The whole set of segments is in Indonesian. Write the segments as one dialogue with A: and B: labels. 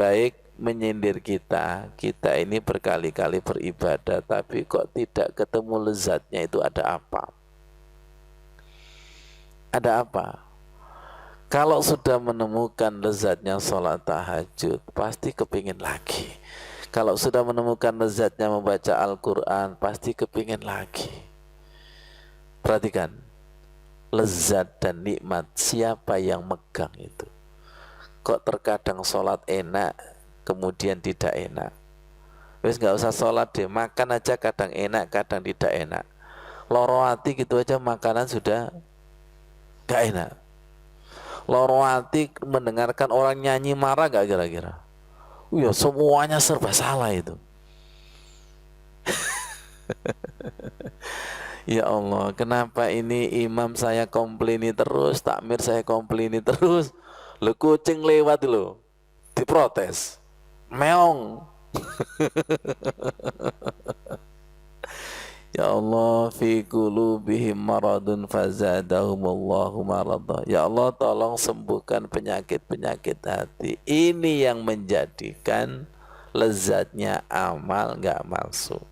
A: baik menyindir kita ini berkali-kali beribadah tapi kok tidak ketemu lezatnya, itu ada apa? Ada apa? Kalau sudah menemukan lezatnya sholat tahajud, pasti kepingin lagi. Kalau sudah menemukan lezatnya membaca Al-Quran, pasti kepingin lagi. Perhatikan, lezat dan nikmat siapa yang megang itu? Kok terkadang sholat enak, kemudian tidak enak? Wes nggak usah sholat deh, makan aja kadang enak, kadang tidak enak. Loro hati gitu aja makanan sudah gak enak. Loro hati mendengarkan orang nyanyi marah gak kira-kira? Ya semuanya serba salah itu. Ya Allah, kenapa ini imam saya komplaini terus, takmir saya komplaini terus. Lo kucing lewat lo, diprotes, meong. Ya Allah, fi qulubihim maradun fazadahumullahu marada. Ya Allah, tolong sembuhkan penyakit-penyakit hati. Ini yang menjadikan lezatnya amal gak masuk,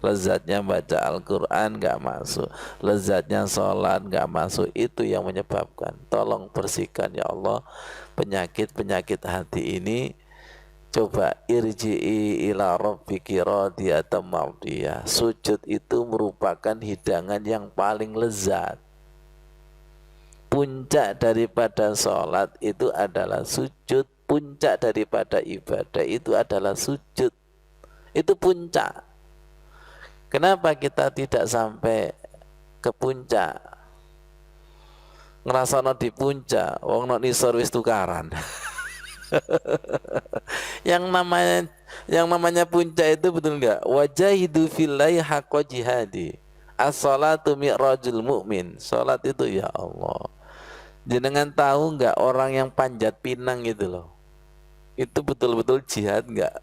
A: lezatnya baca Al-Quran gak masuk, lezatnya sholat gak masuk. Itu yang menyebabkan. Tolong bersihkan ya Allah penyakit-penyakit hati ini. Coba irji'i ila rabbiki radiyatan mardiyah. Sujud itu merupakan hidangan yang paling lezat. Puncak daripada sholat itu adalah sujud. Puncak daripada ibadah itu adalah sujud. Itu puncak. Kenapa kita tidak sampai ke puncak? Ngerasana di puncak, wong nok nisor wis tukaran. Yang namanya puncak itu betul enggak? Wajahidu fillahi haqqa jihadi. As-salatu mi'rajul mu'min. Salat itu ya Allah. Jenengan tahu enggak orang yang panjat pinang itu loh. Itu betul-betul jihad enggak?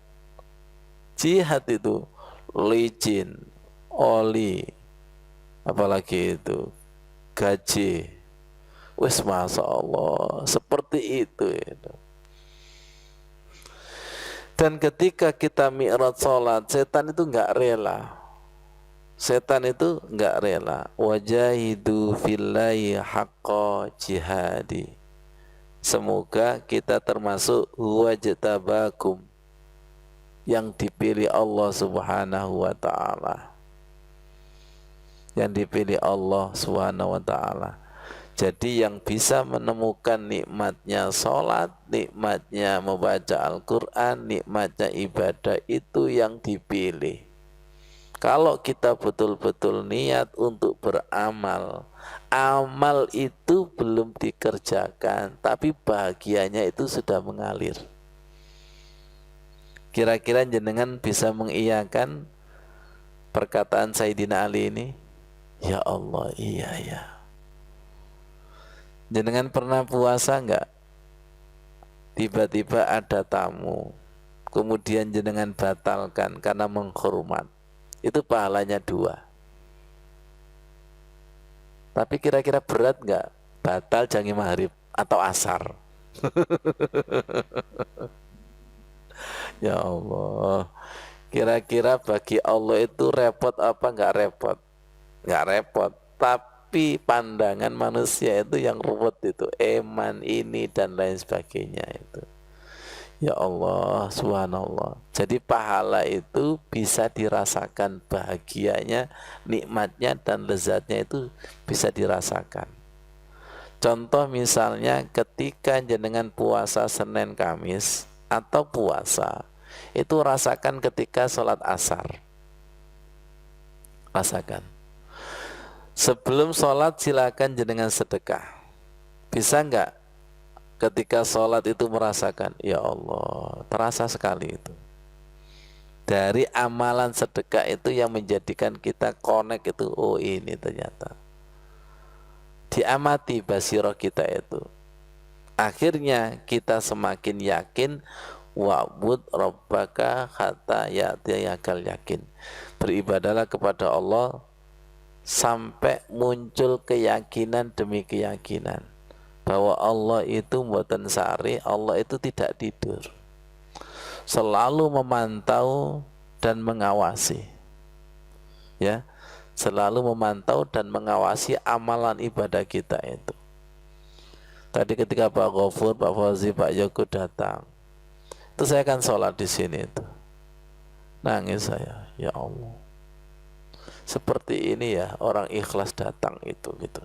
A: Jihad itu licin, oli, apalagi itu gaji. Wis masya Allah, seperti itu. Dan ketika kita mi'raj sholat, setan itu enggak rela. Setan itu enggak rela. Wajahidu fillahi haqqa jihadi. Semoga kita termasuk wajtabakum, yang dipilih Allah subhanahu wa ta'ala. Yang dipilih Allah subhanahu wa ta'ala. Jadi yang bisa menemukan nikmatnya sholat, nikmatnya membaca Al-Quran, nikmatnya ibadah, itu yang dipilih. Kalau kita betul-betul niat untuk beramal, amal itu belum dikerjakan, tapi bahagianya itu sudah mengalir. Kira-kira jenengan bisa mengiyakan perkataan Sayyidina Ali ini? Ya Allah, iya ya. Jenengan pernah puasa enggak? Tiba-tiba ada tamu, kemudian jenengan batalkan karena menghormat. Itu pahalanya 2. Tapi kira-kira berat enggak? Batal jangi maghrib atau asar? Ya Allah, kira-kira bagi Allah itu repot apa enggak repot? Enggak repot. Tapi pandangan manusia itu yang ruwet itu, eman ini dan lain sebagainya itu. Ya Allah, subhanallah. Jadi pahala itu bisa dirasakan, bahagianya, nikmatnya dan lezatnya itu bisa dirasakan. Contoh misalnya ketika jenengan puasa Senin Kamis atau puasa, itu rasakan ketika sholat asar. Rasakan. Sebelum sholat silakan jenengan sedekah. Bisa enggak ketika sholat itu merasakan, ya Allah, terasa sekali itu. Dari amalan sedekah itu yang menjadikan kita connect itu, oh ini ternyata. Diamati basiroh kita itu. Akhirnya kita semakin yakin, wa'bud rabbaka hatta ya'tiyakal yakin. Beribadalah kepada Allah sampai muncul keyakinan demi keyakinan bahwa Allah itu mboten sari, Allah itu tidak tidur. selalu memantau dan mengawasi, ya, selalu memantau dan mengawasi amalan ibadah kita itu. Tadi ketika Pak Gofur, Pak Fauzi, Pak Yoko datang, itu saya kan sholat di sini itu, nangis saya, ya Allah, seperti ini ya orang ikhlas datang itu gitu.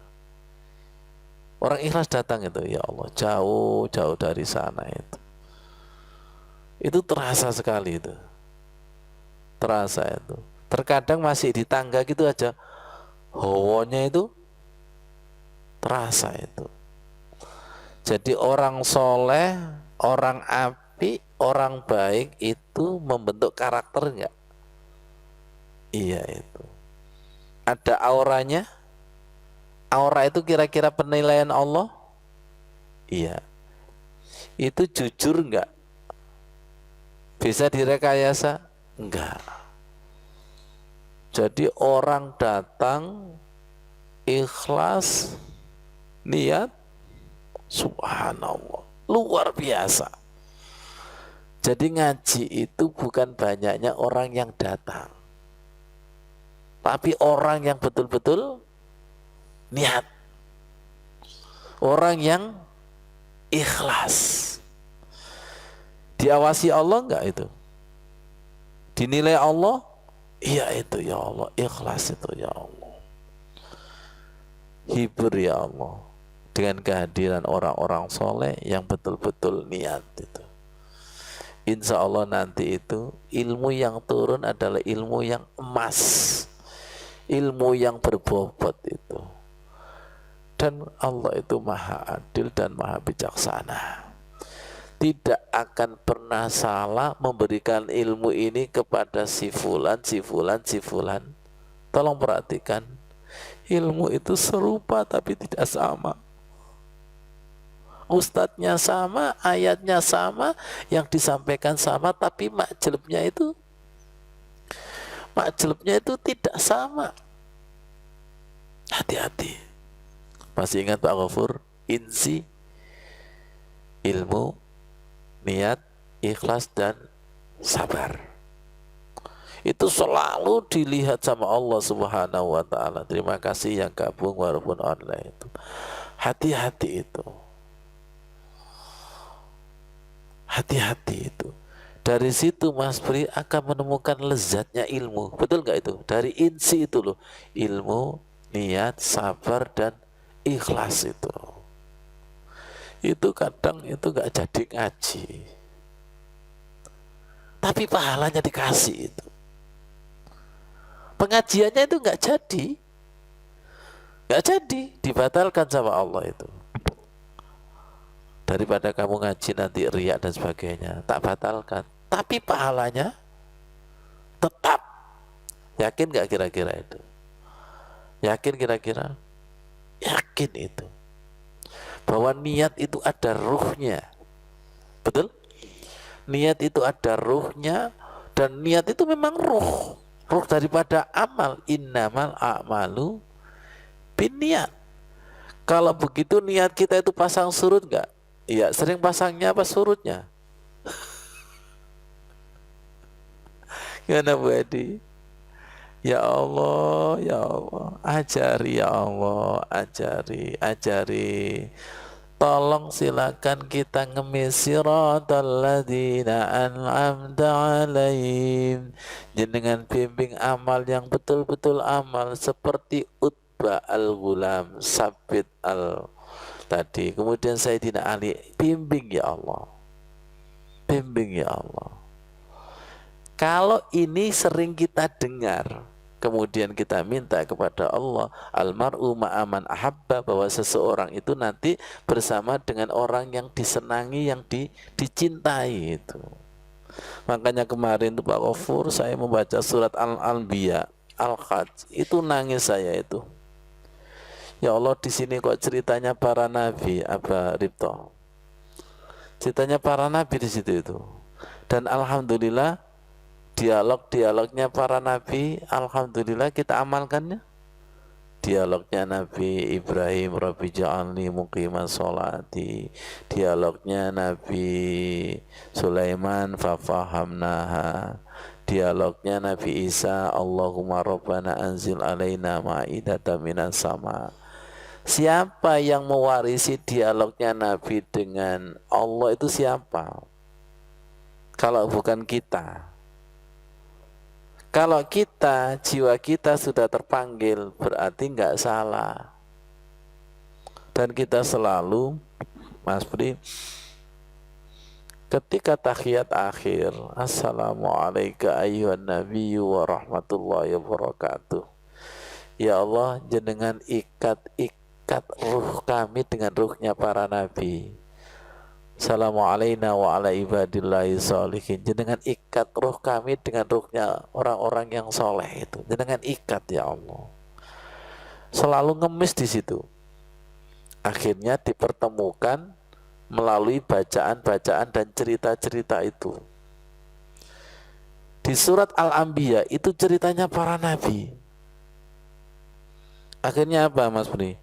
A: Orang ikhlas datang itu, ya Allah, jauh-jauh dari sana itu. Itu terasa sekali itu. Terasa itu. Terkadang masih di tangga gitu aja, hawanya itu terasa itu. Jadi orang soleh, orang api, orang baik itu membentuk karakter enggak? Iya itu. Ada auranya. Aura itu kira-kira penilaian Allah? Iya. Itu jujur enggak? Bisa direkayasa? Enggak. Jadi orang datang ikhlas niat, subhanallah, luar biasa. Jadi ngaji itu bukan banyaknya orang yang datang, tapi orang yang betul-betul niat, orang yang ikhlas. Diawasi Allah enggak itu? Dinilai Allah? Iya itu ya Allah, ikhlas itu ya Allah. Hibur ya Allah dengan kehadiran orang-orang soleh yang betul-betul niat itu. Insya Allah nanti itu ilmu yang turun adalah ilmu yang emas, ilmu yang berbobot itu. Dan Allah itu maha adil dan maha bijaksana, tidak akan pernah salah memberikan ilmu ini kepada si fulan, si fulan, si fulan. Tolong perhatikan, ilmu itu serupa tapi tidak sama. Ustadznya sama, ayatnya sama, yang disampaikan sama, tapi makjelubnya itu tidak sama. Hati-hati. Masih ingat Pak Ghafur? Insi, ilmu, niat, ikhlas, dan sabar. Itu selalu dilihat sama Allah Subhanahu wa ta'ala. Terima kasih yang gabung walaupun online itu. Hati-hati itu. Hati-hati itu. Dari situ Mas Pri akan menemukan lezatnya ilmu. Betul nggak itu? Dari insi itu loh. Ilmu, niat, sabar, dan ikhlas itu. Itu kadang itu nggak jadi ngaji, tapi pahalanya dikasih itu. Pengajiannya itu nggak jadi, dibatalkan sama Allah itu. Daripada kamu ngaji nanti riak dan sebagainya, tak batalkan. Tapi pahalanya tetap. Yakin nggak kira-kira itu? Yakin kira-kira? Yakin itu. Bahwa niat itu ada ruhnya. Betul? Niat itu ada ruhnya, dan niat itu memang ruh daripada amal. Innamal a'malu binniyat. Kalau begitu niat kita itu pasang surut enggak? Iya, sering pasangnya apa surutnya? Gimana Bu Edi? Ya Allah, ya Allah, ajari ya Allah, ajari. Tolong silakan kita ngemis siratal ladzina an'amta alaihim. Jenengan bimbing amal yang betul-betul amal seperti Utbah al-Ghulam, Sabit al tadi. Kemudian Sayyidina Ali, bimbing ya Allah. Bimbing ya Allah. Kalau ini sering kita dengar, kemudian kita minta kepada Allah, almar'u ma'aman ahabba, bahwa seseorang itu nanti bersama dengan orang yang disenangi, yang dicintai itu. Makanya kemarin itu Pak Ghafur, saya membaca surat Al-Anbiya, Al-Hajj, itu nangis saya itu. Ya Allah, di sini kok ceritanya para nabi, Aba Ripto. Ceritanya para nabi di situ itu. Dan alhamdulillah dialog-dialognya para nabi, alhamdulillah kita amalkannya. dialognya Nabi Ibrahim, Rabbi ja'alni muqimas sholati, dialognya Nabi Sulaiman, fafahamnaha, dialognya Nabi Isa, Allahumma rabbana anzil alaina ma'idatan minas sama. Siapa yang mewarisi dialognya Nabi dengan Allah itu siapa? Kalau bukan kita. Kalau kita, jiwa kita sudah terpanggil, berarti nggak salah. Dan kita selalu, Mas Bri, ketika tahiyat akhir, Assalamualaikum ayyuhan nabiyyu wa rahmatullahi wabarakatuh. Ya Allah, jenengan ikat ruh kami dengan ruhnya para nabi. Assalamualaikum wa ala ibadillahi sholihin. Jenengan ikat ruh kami dengan ruhnya orang-orang yang soleh itu. Jenengan ikat ya Allah. Selalu ngemis di situ. Akhirnya dipertemukan melalui bacaan-bacaan dan cerita-cerita itu. Di surat Al-Anbiya itu ceritanya para nabi. Akhirnya apa Mas Bri?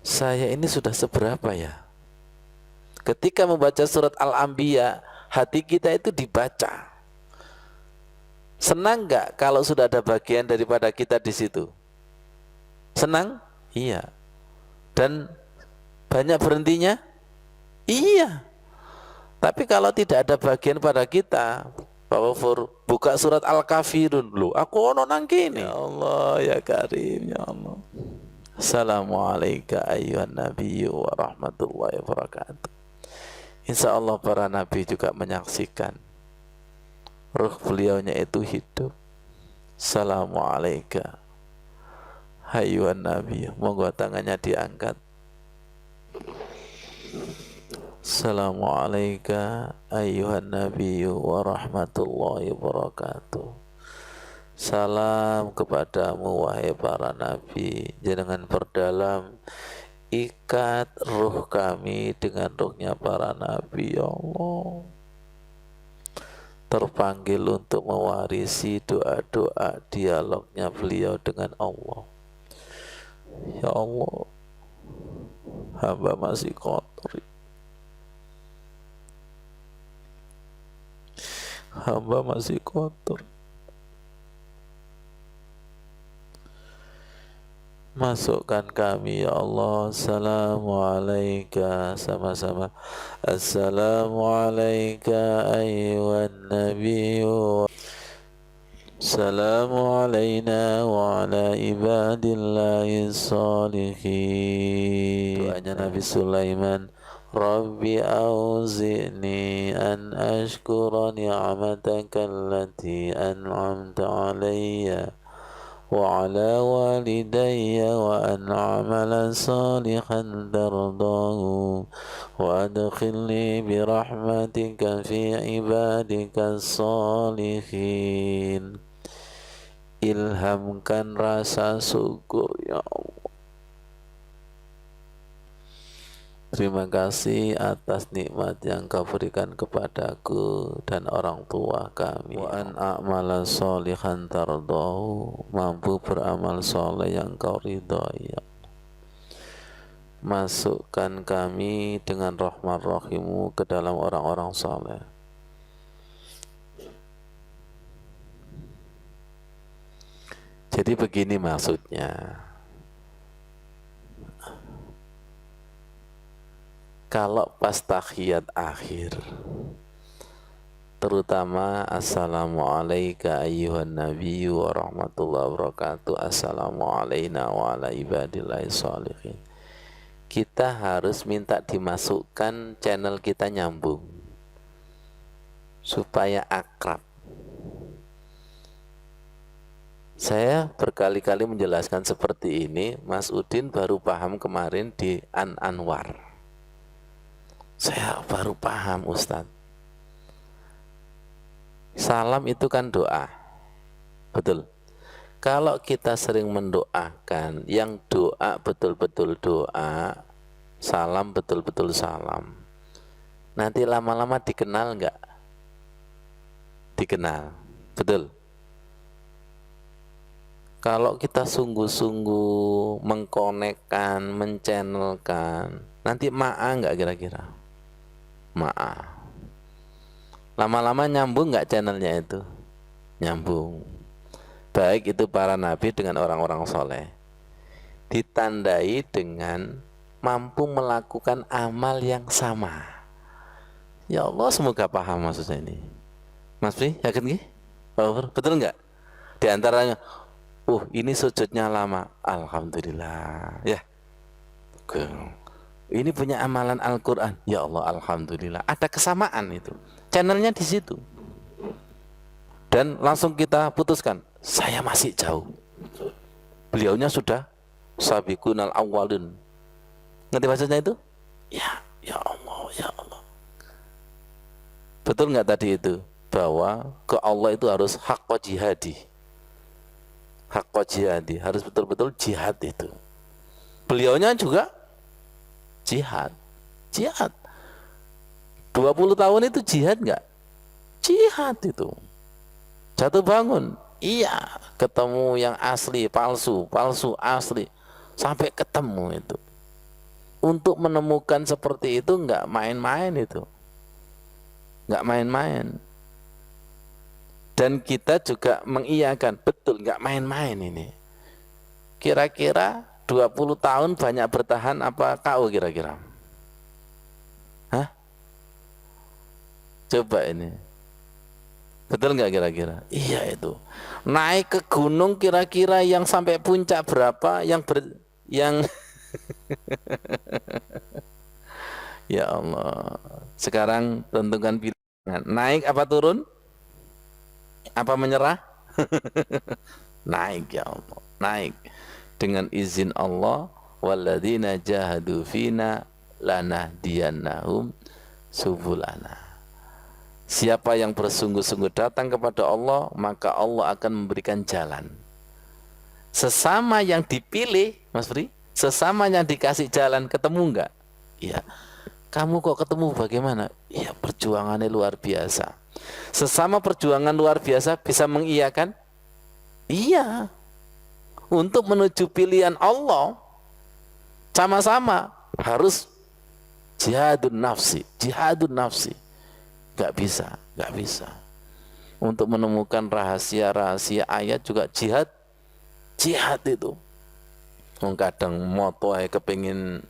A: Saya ini sudah seberapa ya? Ketika membaca surat Al-Anbiya, hati kita itu dibaca. Senang nggak kalau sudah ada bagian daripada kita di situ? Senang? Iya. Dan banyak berhentinya? Iya. Tapi kalau tidak ada bagian pada kita, buka surat Al-Kafirun, loh, aku ono nang kene. Ya Allah, ya Karim, ya Allah. Assalamualaikum ayyuhan nabiyyu wa rahmatullahi wabarakatuh. Insya Allah para nabi juga menyaksikan ruh beliaunya itu hidup. Assalamualaikum ayyuhan nabi. Monggo tangannya diangkat. Assalamualaikum ayyuhan nabi wa rahmatullahi wabarakatuh. Salam kepadamu wahai para nabi. Jangan perdalam ikat ruh kami dengan ruhnya para nabi ya Allah. Terpanggil untuk mewarisi doa-doa dialognya beliau dengan Allah. Ya Allah, hamba masih kotor. Hamba masih kotor. Masukkan kami ya Allah. Assalamualaikum, sama-sama. Assalamualaikum ayyuhan nabiyyu. Assalamu alayna wa ala ibadillahi sholihin. Doanya Nabi Sulaiman, Rabbi auzi'ni an ashkura ni'mataka allati an'amta alayya wa ala walidayya wa an a'mala salihan tardahu wa adkhilni birahmatika fi ibadika salihin. Ilhamkan rasa syukur ya Allah. Terima kasih atas nikmat yang kau berikan kepadaku dan orang tua kami. Wa an a'mala sholihan tardahu, mampu beramal soleh yang kau ridhoi. Masukkan kami dengan rahmat rahimu ke dalam orang-orang soleh. Jadi begini maksudnya. Kalau pas tahiyat akhir, terutama Assalamualaikum ayyuhan nabiyyu wa rahmatullahi wabarakatuh, Assalamu alayna wa ala ibadillahi sholihin, kita harus minta dimasukkan channel kita nyambung supaya akrab. Saya berkali-kali menjelaskan seperti ini. Mas Udin baru paham kemarin di Anwar. Saya baru paham Ustadz. Salam itu kan doa. Betul. Kalau kita sering mendoakan, yang doa betul-betul doa, salam betul-betul salam, nanti lama-lama dikenal enggak? Dikenal. Betul. Kalau kita sungguh-sungguh mengkonekkan, menchannelkan, nanti ma'a nggak kira-kira? Ma'a. Lama-lama nyambung nggak channelnya itu? Nyambung. Baik itu para nabi dengan orang-orang soleh. Ditandai dengan mampu melakukan amal yang sama. Ya Allah, semoga paham maksudnya ini. Mas Pri, yakin gak? Betul nggak? Di antaranya, ini sujudnya lama. Alhamdulillah. Ya. Oke. Ini punya amalan Al-Quran. Ya Allah, alhamdulillah. Ada kesamaan itu. Channelnya di situ. Dan langsung kita putuskan. Saya masih jauh. Beliaunya sudah sabiqunal awwalun. Ngerti maksudnya itu? Ya Allah, ya Allah. Betul nggak tadi itu? Bahwa ke Allah itu harus haqqa jihadi. Haqqa jihadi, harus betul-betul jihad itu. Beliaunya juga jihad. 20 tahun itu jihad nggak? Jihad itu. Jatuh bangun, iya. Ketemu yang asli, palsu, asli. Sampai ketemu itu. Untuk menemukan seperti itu nggak main-main itu. Nggak main-main. Dan kita juga mengiyakan, betul nggak main-main ini. Kira-kira 20 tahun banyak bertahan apa KO kira-kira? Hah? Coba ini. Betul nggak kira-kira? Iya itu. Naik ke gunung kira-kira yang sampai puncak berapa? Yang Ya Allah. Sekarang tentukan pilihan. Naik apa turun? Apa menyerah? Naik ya Allah. Naik. Dengan izin Allah, walladzina jahadu fina lanahdiyannahum subulana. Siapa yang bersungguh-sungguh datang kepada Allah, maka Allah akan memberikan jalan. Sesama yang dipilih, Mas Fri, sesama yang dikasih jalan, ketemu enggak? Iya. Kamu kok ketemu bagaimana? Iya, perjuangannya luar biasa. Sesama perjuangan luar biasa bisa mengiyakan? Iya. Untuk menuju pilihan Allah, sama-sama harus jihadun nafsi. Gak bisa. Untuk menemukan rahasia-rahasia ayat juga jihad itu. Kadang moto kepingin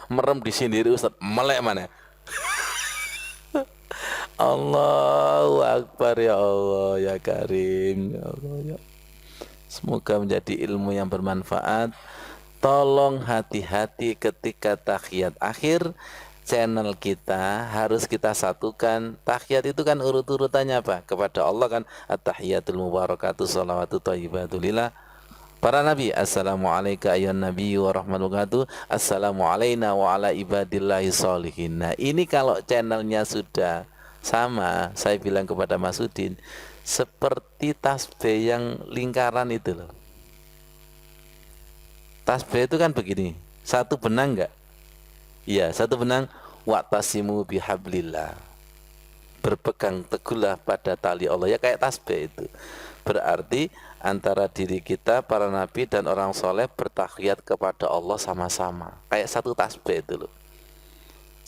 A: merem di sendiri Ustaz, melek mana? Allahu Akbar, ya Allah, ya Karim, ya Allah, ya. Semoga menjadi ilmu yang bermanfaat. Tolong hati-hati ketika tahiyat akhir. Channel kita harus kita satukan. Tahiyat itu kan urut-urutannya apa? Kepada Allah kan at-tahiyatul mubarakatuh sholawatu thayyibatulillah. Para nabi, assalamualaikum ayyuhan nabi wa rahmatullahi. Assalamu alayna wa ala ibadillahi sholihin. Nah ini kalau channelnya sudah sama, saya bilang kepada Mas Udin, seperti tasbih yang lingkaran itu loh. Tasbih itu kan begini, satu benang enggak? Iya, satu benang. Wa'tasimu bihablillah, berpegang teguhlah pada tali Allah. Ya kayak tasbih itu. Berarti antara diri kita, para nabi dan orang soleh bertakhiyat kepada Allah sama-sama. Kayak satu tasbih itu loh.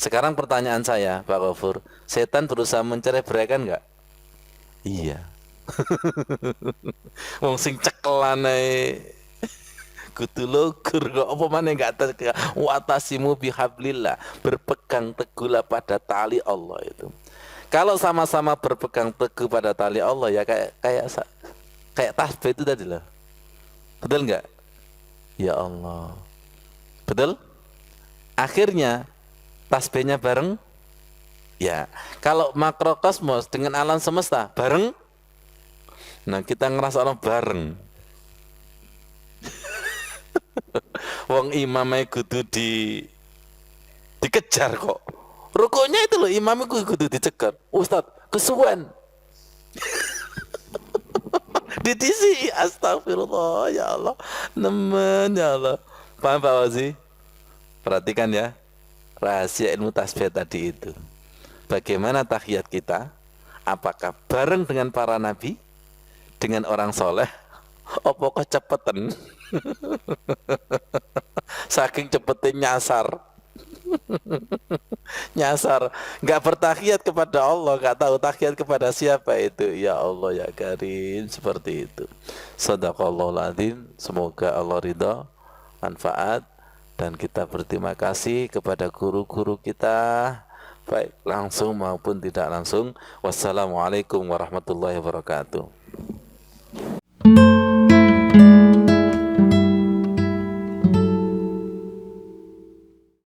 A: Sekarang pertanyaan saya, Pak Ghafur, setan berusaha mencerai-beraikan enggak? Iya. Wong sing cekelan kudu logur kok apa maneh enggak watasimu bihablillah, berpegang teguhlah pada tali Allah itu. Kalau sama-sama berpegang teguh pada tali Allah ya kayak tasbih itu tadi loh. Betul enggak? Ya Allah. Betul? Akhirnya tasbihnya bareng. Ya, kalau makrokosmos dengan alam semesta bareng. Nah, kita ngerasa bareng. Wong imamnya kudu dikejar kok. Rukuknya itu loh, imamnya kudu dicegat. Ustaz, kesuwen. Ditisi, astagfirullah, ya Allah. Nemen, ya Allah. Paham Pak Wazi? Perhatikan ya, rahasia ilmu tasbih tadi itu. Bagaimana tahiyat kita? Apakah bareng dengan para nabi, dengan orang soleh, opo kecepetan saking cepetin nyasar, nggak bertakiat kepada Allah, nggak tahu takiat kepada siapa itu. Ya Allah ya Karim, seperti itu. Shadaqallahul adzim. Semoga Allah ridha, manfaat, dan kita berterima kasih kepada guru-guru kita, baik langsung maupun tidak langsung. Wassalamualaikum warahmatullahi wabarakatuh.